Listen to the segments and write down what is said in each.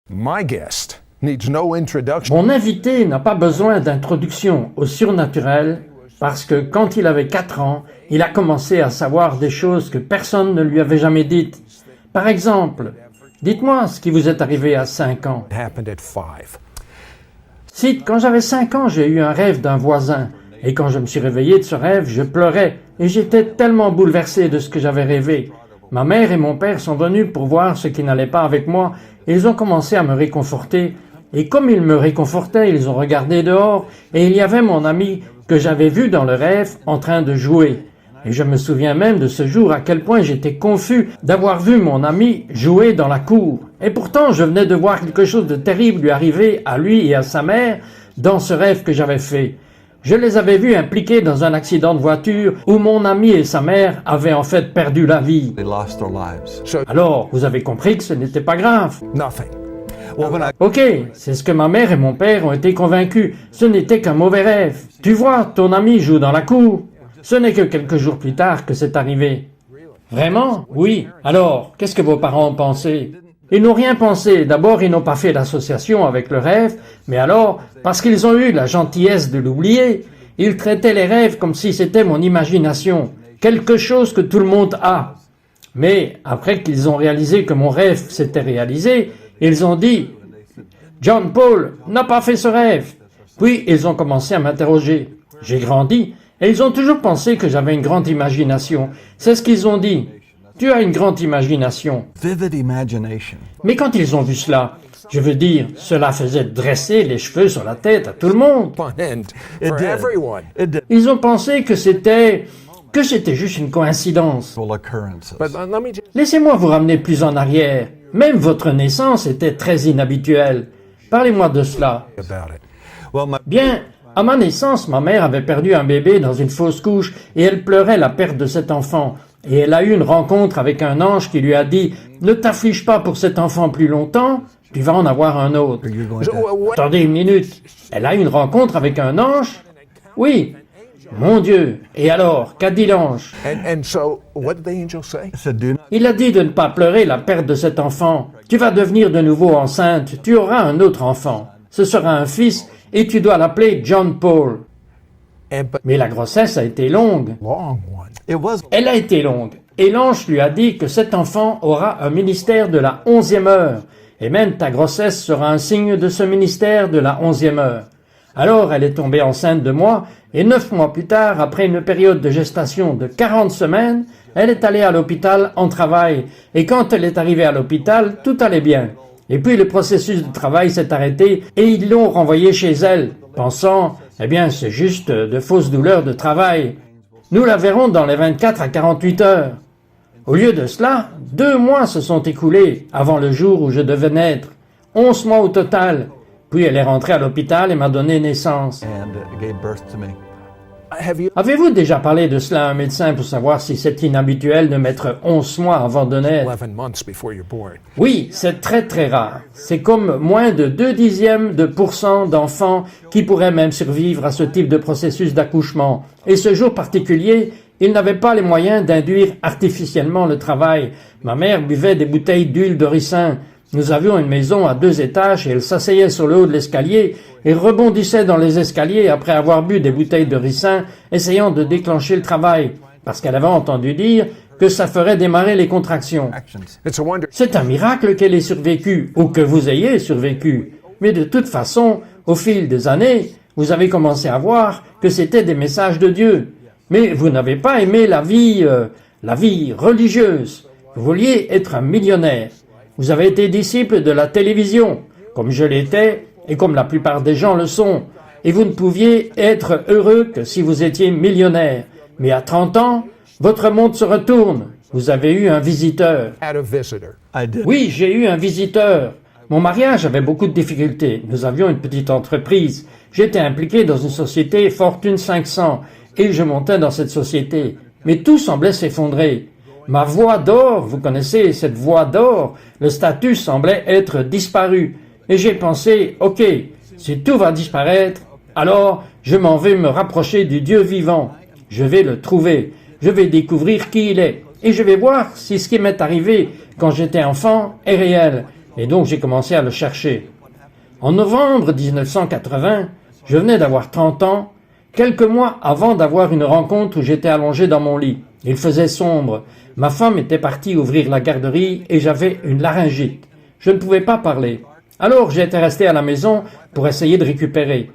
My guest needs no introduction. Mon invité n'a pas besoin d'introduction au surnaturel parce que quand il avait 4 ans, il a commencé à savoir des choses que personne ne lui avait jamais dites. Par exemple, dites-moi ce qui vous est arrivé à 5 ans. It happened at 5. Sid, quand j'avais 5 ans, j'ai eu un rêve d'un voisin. Et quand je me suis réveillé de ce rêve, je pleurais et j'étais tellement bouleversé de ce que j'avais rêvé. Ma mère et mon père sont venus pour voir ce qui n'allait pas avec moi et ils ont commencé à me réconforter. Et comme ils me réconfortaient, ils ont regardé dehors et il y avait mon ami que j'avais vu dans le rêve en train de jouer. Et je me souviens même de ce jour à quel point j'étais confus d'avoir vu mon ami jouer dans la cour. Et pourtant, je venais de voir quelque chose de terrible lui arriver à lui et à sa mère dans ce rêve que j'avais fait. Je les avais vus impliqués dans un accident de voiture où mon ami et sa mère avaient en fait perdu la vie. They lost their lives. So, Alors, vous avez compris que ce n'était pas grave. nothing. Well, when I Ok, c'est ce que ma mère et mon père ont été convaincus. Ce n'était qu'un mauvais rêve. Tu vois, ton ami joue dans la cour. Ce n'est que quelques jours plus tard que c'est arrivé. Vraiment? Oui. Alors, qu'est-ce que vos parents ont pensé? Ils n'ont rien pensé. D'abord, ils n'ont pas fait d'association avec le rêve, mais alors, parce qu'ils ont eu la gentillesse de l'oublier, ils traitaient les rêves comme si c'était mon imagination, quelque chose que tout le monde a. Mais après qu'ils ont réalisé que mon rêve s'était réalisé, ils ont dit « John Paul n'a pas fait ce rêve ». Puis ils ont commencé à m'interroger. J'ai grandi et ils ont toujours pensé que j'avais une grande imagination. C'est ce qu'ils ont dit. Tu as une grande imagination. vivid imagination. Mais quand ils ont vu cela, je veux dire, cela faisait dresser les cheveux sur la tête à tout le monde. Fun end It for did. everyone. It did. Ils ont pensé que c'était juste une coïncidence. Occurrences. But let me just Laissez-moi vous ramener plus en arrière. Même votre naissance était très inhabituelle. Parlez-moi de cela. about it. Well, my Bien, à ma naissance, ma mère avait perdu un bébé dans une fausse couche et elle pleurait la perte de cet enfant. Et elle a eu une rencontre avec un ange qui lui a dit « Ne t'afflige pas pour cet enfant plus longtemps, tu vas en avoir un autre. you're going So, to. what? Attendez une minute. Elle a eu une rencontre avec un ange? Oui. Mon Dieu. Et alors, qu'a dit l'ange? And so, what did the angel say? I said, do not. Il a dit de ne pas pleurer la perte de cet enfant. Tu vas devenir de nouveau enceinte. Tu auras un autre enfant. Ce sera un fils et tu dois l'appeler John Paul. But Mais la grossesse a été longue. long one. It was. Elle a été longue. Et l'ange lui a dit que cet enfant aura un ministère de la 11e heure. Et même ta grossesse sera un signe de ce ministère de la 11e heure. Alors elle est tombée enceinte de moi, et 9 mois plus tard, après une période de gestation de 40 semaines, elle est allée à l'hôpital en travail. Et quand elle est arrivée à l'hôpital, tout allait bien. Et puis le processus de travail s'est arrêté et ils l'ont renvoyée chez elle, pensant, eh bien c'est juste de fausses douleurs de travail. Nous la verrons dans les 24 à 48 heures. Au lieu de cela, 2 mois se sont écoulés avant le jour où je devais naître. 11 mois au total. Puis elle est rentrée à l'hôpital et m'a donné naissance. And gave birth to me. Have you? Avez-vous déjà parlé de cela à un médecin pour savoir si c'est inhabituel de mettre 11 mois avant de naître? 11 months before you're born. Oui, c'est très très rare. C'est comme moins de 0,2% d'enfants qui pourraient même survivre à ce type de processus d'accouchement. Et ce jour particulier, ils n'avaient pas les moyens d'induire artificiellement le travail. Ma mère buvait des bouteilles d'huile de ricin. Nous avions une maison à 2 étages et elle s'asseyait sur le haut de l'escalier et rebondissait dans les escaliers après avoir bu des bouteilles de ricin, essayant de déclencher le travail, parce qu'elle avait entendu dire que ça ferait démarrer les contractions. Actions. It's a wonder. C'est un miracle qu'elle ait survécu, ou que vous ayez survécu. Mais de toute façon, au fil des années, vous avez commencé à voir que c'était des messages de Dieu. Mais vous n'avez pas aimé la vie religieuse. Vous vouliez être un millionnaire. Vous avez été disciple de la télévision, comme je l'étais et comme la plupart des gens le sont. Et vous ne pouviez être heureux que si vous étiez millionnaire. Mais à 30 ans, votre monde se retourne. Vous avez eu un visiteur. Had a visitor. I did. Oui, j'ai eu un visiteur. Mon mariage avait beaucoup de difficultés. Nous avions une petite entreprise. J'étais impliqué dans une société Fortune 500 et je montais dans cette société. Mais tout semblait s'effondrer. Ma voix d'or, vous connaissez cette voix d'or, le statut semblait être disparu. Et j'ai pensé, ok, si tout va disparaître, alors je m'en vais me rapprocher du Dieu vivant. Je vais le trouver. Je vais découvrir qui il est. Et je vais voir si ce qui m'est arrivé quand j'étais enfant est réel. Et donc j'ai commencé à le chercher. En novembre 1980, je venais d'avoir 30 ans, quelques mois avant d'avoir une rencontre où j'étais allongé dans mon lit. Il faisait sombre. Ma femme était partie ouvrir la garderie et j'avais une laryngite. Je ne pouvais pas parler. Alors j'étais resté à la maison pour essayer de récupérer.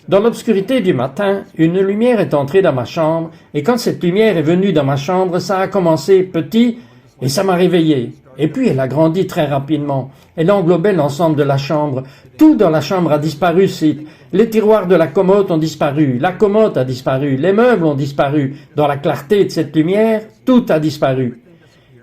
Dans l'obscurité du matin, une lumière est entrée dans ma chambre et quand cette lumière est venue dans ma chambre, ça a commencé petit et ça m'a réveillé. Et puis elle a grandi très rapidement. Elle englobait l'ensemble de la chambre. Tout dans la chambre a disparu, les tiroirs de la commode ont disparu, la commode a disparu, les meubles ont disparu. Dans la clarté de cette lumière, tout a disparu.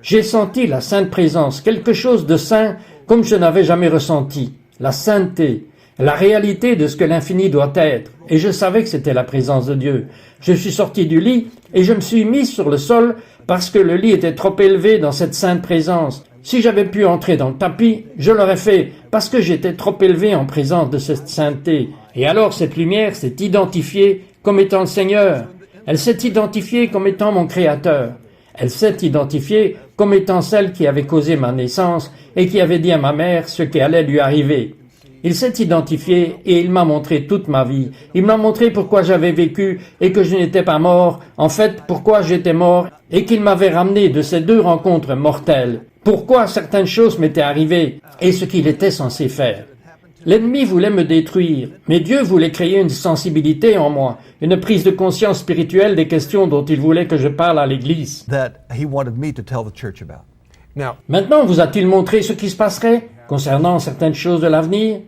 J'ai senti la sainte présence, quelque chose de saint comme je n'avais jamais ressenti. La sainteté, la réalité de ce que l'infini doit être. Et je savais que c'était la présence de Dieu. Je suis sorti du lit et je me suis mis sur le sol parce que le lit était trop élevé dans cette sainte présence. Si j'avais pu entrer dans le tapis, je l'aurais fait, parce que j'étais trop élevé en présence de cette sainteté. Et alors cette lumière s'est identifiée comme étant le Seigneur. Elle s'est identifiée comme étant mon Créateur. Elle s'est identifiée comme étant celle qui avait causé ma naissance et qui avait dit à ma mère ce qui allait lui arriver. Il s'est identifié et il m'a montré toute ma vie. Il m'a montré pourquoi j'avais vécu et que je n'étais pas mort, en fait pourquoi j'étais mort et qu'il m'avait ramené de ces deux rencontres mortelles. Pourquoi certaines choses m'étaient arrivées et ce qu'il était censé faire. L'ennemi voulait me détruire, mais Dieu voulait créer une sensibilité en moi, une prise de conscience spirituelle des questions dont il voulait que je parle à l'Église. that he wanted me to tell the church about. Now, Maintenant, vous a-t-il montré ce qui se passerait concernant certaines choses de l'avenir?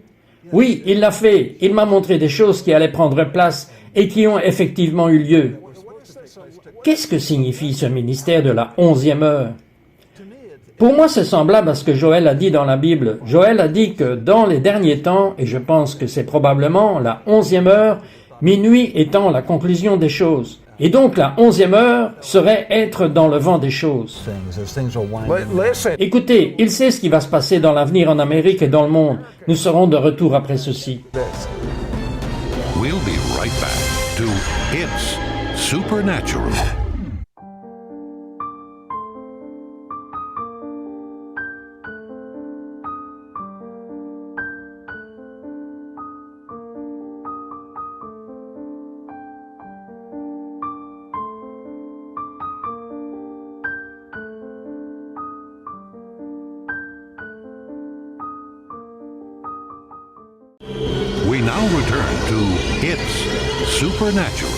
Oui, il l'a fait. Il m'a montré des choses qui allaient prendre place et qui ont effectivement eu lieu. Qu'est-ce que signifie ce ministère de la 11e heure? Pour moi, c'est semblable à ce que Joël a dit dans la Bible. Joël a dit que dans les derniers temps, et je pense que c'est probablement la 11e heure, minuit étant la conclusion des choses. Et donc la 11e heure serait être dans le vent des choses. Things are winding. listen. Écoutez, il sait ce qui va se passer dans l'avenir en Amérique et dans le monde. Nous serons de retour après ceci. We'll be right back to It's Supernatural. We now return to It's Supernatural.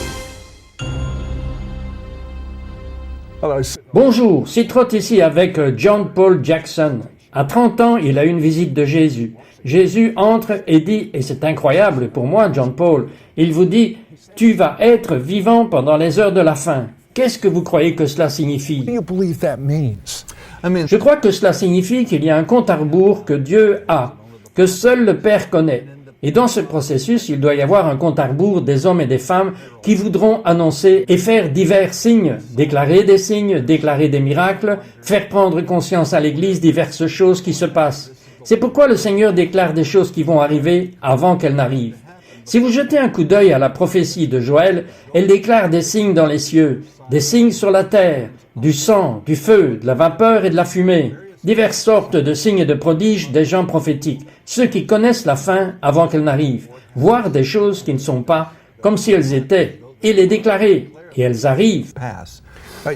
Hello, Bonjour, c'est Trott ici avec John Paul Jackson. À 30 ans, il a eu une visite de Jésus. Jésus entre et dit, et c'est incroyable pour moi, John Paul, il vous dit, tu vas être vivant pendant les heures de la fin. Qu'est-ce que vous croyez que cela signifie? what do you believe that means? I mean, Je crois que cela signifie qu'il y a un compte à rebours que Dieu a, que seul le Père connaît. Et dans ce processus, il doit y avoir un compte à rebours des hommes et des femmes qui voudront annoncer et faire divers signes, déclarer des miracles, faire prendre conscience à l'Église diverses choses qui se passent. C'est pourquoi le Seigneur déclare des choses qui vont arriver avant qu'elles n'arrivent. Si vous jetez un coup d'œil à la prophétie de Joël, elle déclare des signes dans les cieux, des signes sur la terre, du sang, du feu, de la vapeur et de la fumée. Diverses sortes de signes et de prodiges des gens prophétiques, ceux qui connaissent la fin avant qu'elle n'arrive, voir des choses qui ne sont pas comme si elles étaient, et les déclarer, et elles arrivent. pass.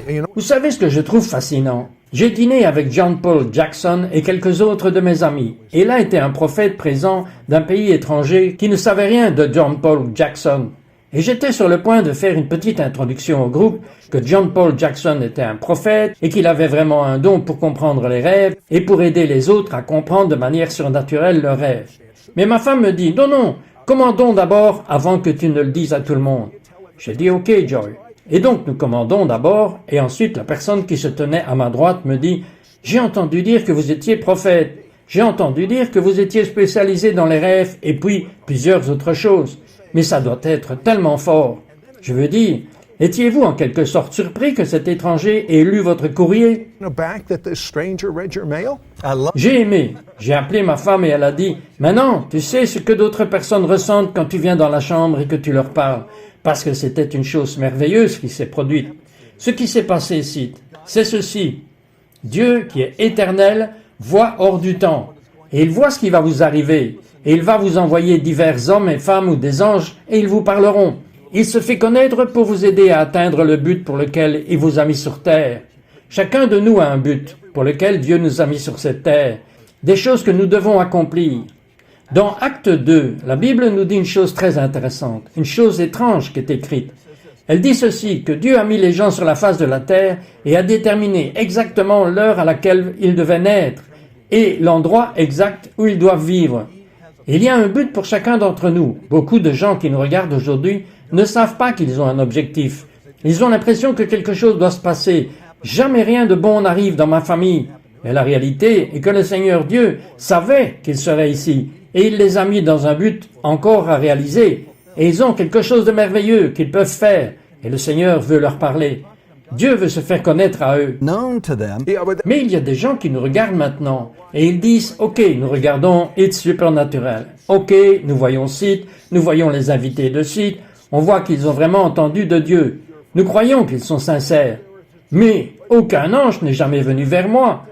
You know, Vous savez ce que je trouve fascinant? J'ai dîné avec John Paul Jackson et quelques autres de mes amis, et là était un prophète présent d'un pays étranger qui ne savait rien de John Paul Jackson. Et j'étais sur le point de faire une petite introduction au groupe, que John Paul Jackson était un prophète et qu'il avait vraiment un don pour comprendre les rêves et pour aider les autres à comprendre de manière surnaturelle leurs rêves. Mais ma femme me dit, non, commandons d'abord avant que tu ne le dises à tout le monde. J'ai dit, ok Joy. Et donc nous commandons d'abord et ensuite la personne qui se tenait à ma droite me dit, j'ai entendu dire que vous étiez prophète. J'ai entendu dire que vous étiez spécialisé dans les rêves et puis plusieurs autres choses. Mais ça doit être tellement fort. Je veux dire, étiez-vous en quelque sorte surpris que cet étranger ait lu votre courrier? back that this stranger read your mail? I love J'ai aimé. J'ai appelé ma femme et elle a dit, maintenant, tu sais ce que d'autres personnes ressentent quand tu viens dans la chambre et que tu leur parles. Parce que c'était une chose merveilleuse qui s'est produite. Ce qui s'est passé ici, c'est ceci. Dieu, qui est éternel, voit hors du temps. et il voit ce qui va vous arriver, et il va vous envoyer divers hommes et femmes ou des anges, et ils vous parleront. Il se fait connaître pour vous aider à atteindre le but pour lequel il vous a mis sur terre. Chacun de nous a un but pour lequel Dieu nous a mis sur cette terre, des choses que nous devons accomplir. Dans Acte 2, la Bible nous dit une chose très intéressante, une chose étrange qui est écrite. Elle dit ceci, que Dieu a mis les gens sur la face de la terre et a déterminé exactement l'heure à laquelle ils devaient naître et l'endroit exact où ils doivent vivre. Il y a un but pour chacun d'entre nous. Beaucoup de gens qui nous regardent aujourd'hui ne savent pas qu'ils ont un objectif. Ils ont l'impression que quelque chose doit se passer. Jamais rien de bon n'arrive dans ma famille. Mais la réalité est que le Seigneur Dieu savait qu'ils seraient ici et il les a mis dans un but encore à réaliser. Et ils ont quelque chose de merveilleux qu'ils peuvent faire et le Seigneur veut leur parler. Dieu veut se faire connaître à eux. Known to them. Yeah, but Mais il y a des gens qui nous regardent maintenant et ils disent « Ok, nous regardons It's Supernatural. Ok, nous voyons site, nous voyons les invités de site, on voit qu'ils ont vraiment entendu de Dieu. Nous croyons qu'ils sont sincères. Mais aucun ange n'est jamais venu vers moi.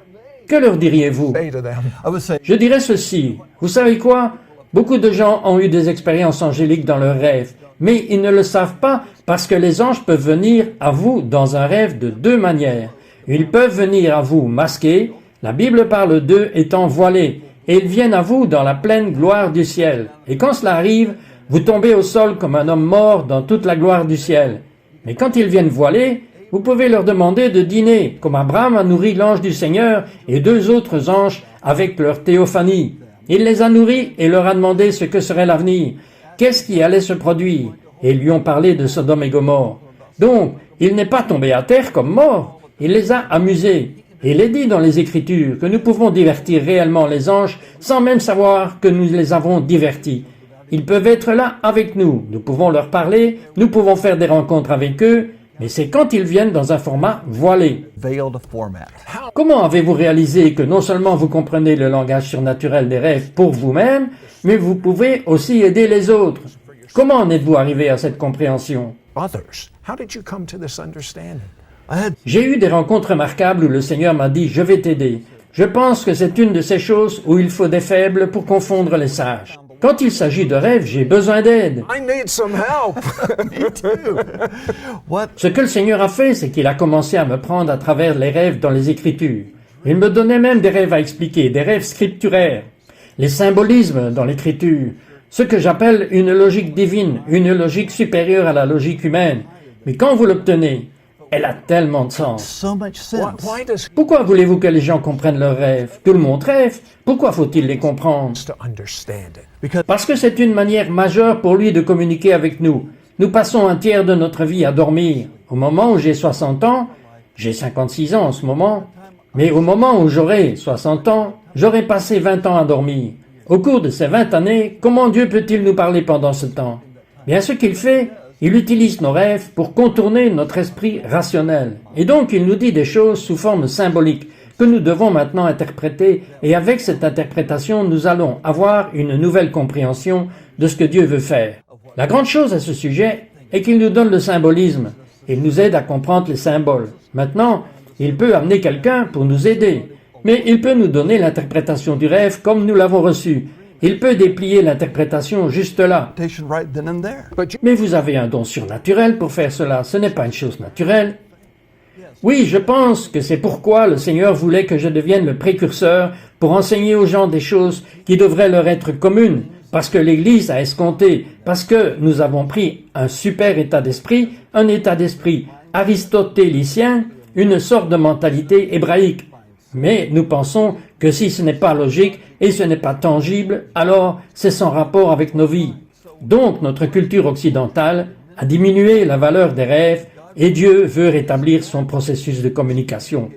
Que leur diriez-vous » say to them, I would say, Je dirais ceci. Vous savez quoi? Beaucoup de gens ont eu des expériences angéliques dans leurs rêves, mais ils ne le savent pas parce que les anges peuvent venir à vous dans un rêve de deux manières. Ils peuvent venir à vous masqués, la Bible parle d'eux étant voilés, et ils viennent à vous dans la pleine gloire du ciel. Et quand cela arrive, vous tombez au sol comme un homme mort dans toute la gloire du ciel. Mais quand ils viennent voilés, vous pouvez leur demander de dîner, comme Abraham a nourri l'ange du Seigneur et deux autres anges avec leur théophanie. Il les a nourris et leur a demandé ce que serait l'avenir, qu'est-ce qui allait se produire, et ils lui ont parlé de Sodome et Gomorrhe. Donc, il n'est pas tombé à terre comme mort, il les a amusés. Et il est dit dans les Écritures que nous pouvons divertir réellement les anges sans même savoir que nous les avons divertis. Ils peuvent être là avec nous, nous pouvons leur parler, nous pouvons faire des rencontres avec eux, mais c'est quand ils viennent dans un format voilé. veiled format. Comment avez-vous réalisé que non seulement vous comprenez le langage surnaturel des rêves pour vous-même, mais vous pouvez aussi aider les autres? Comment en êtes-vous arrivé à cette compréhension? others. How did you come to this understanding? I had J'ai eu des rencontres remarquables où le Seigneur m'a dit « Je vais t'aider ». Je pense que c'est une de ces choses où il faut des faibles pour confondre les sages. Quand il s'agit de rêves, j'ai besoin d'aide. I need some help. what? Ce que le Seigneur a fait, c'est qu'il a commencé à me prendre à travers les rêves dans les Écritures. Il me donnait même des rêves à expliquer, des rêves scripturaires, les symbolismes dans l'Écriture, ce que j'appelle une logique divine, une logique supérieure à la logique humaine. Mais quand vous l'obtenez, elle a tellement de sens. So much sense. Why does Pourquoi voulez-vous que les gens comprennent leurs rêves? Tout le monde rêve. Pourquoi faut-il les comprendre? to understand it? Because Parce que c'est une manière majeure pour lui de communiquer avec nous. Nous passons un tiers de notre vie à dormir. Au moment où j'ai 60 ans, j'ai 56 ans en ce moment, mais au moment où j'aurai 60 ans, j'aurai passé 20 ans à dormir. Au cours de ces 20 années, comment Dieu peut-il nous parler pendant ce temps? Bien, ce qu'il fait, il utilise nos rêves pour contourner notre esprit rationnel. Et donc, il nous dit des choses sous forme symbolique que nous devons maintenant interpréter, et avec cette interprétation, nous allons avoir une nouvelle compréhension de ce que Dieu veut faire. La grande chose à ce sujet est qu'il nous donne le symbolisme. Il nous aide à comprendre les symboles. Maintenant, il peut amener quelqu'un pour nous aider, mais il peut nous donner l'interprétation du rêve comme nous l'avons reçu. Il peut déplier l'interprétation juste là. interpretation right then and there. But you, Mais vous avez un don surnaturel pour faire cela, ce n'est pas une chose naturelle. Oui, je pense que c'est pourquoi le Seigneur voulait que je devienne le précurseur pour enseigner aux gens des choses qui devraient leur être communes, parce que l'Église a escompté, parce que nous avons pris un super état d'esprit, un état d'esprit aristotélicien, une sorte de mentalité hébraïque. Mais nous pensons que si ce n'est pas logique et ce n'est pas tangible, alors c'est sans rapport avec nos vies. Donc notre culture occidentale a diminué la valeur des rêves et Dieu veut rétablir son processus de communication.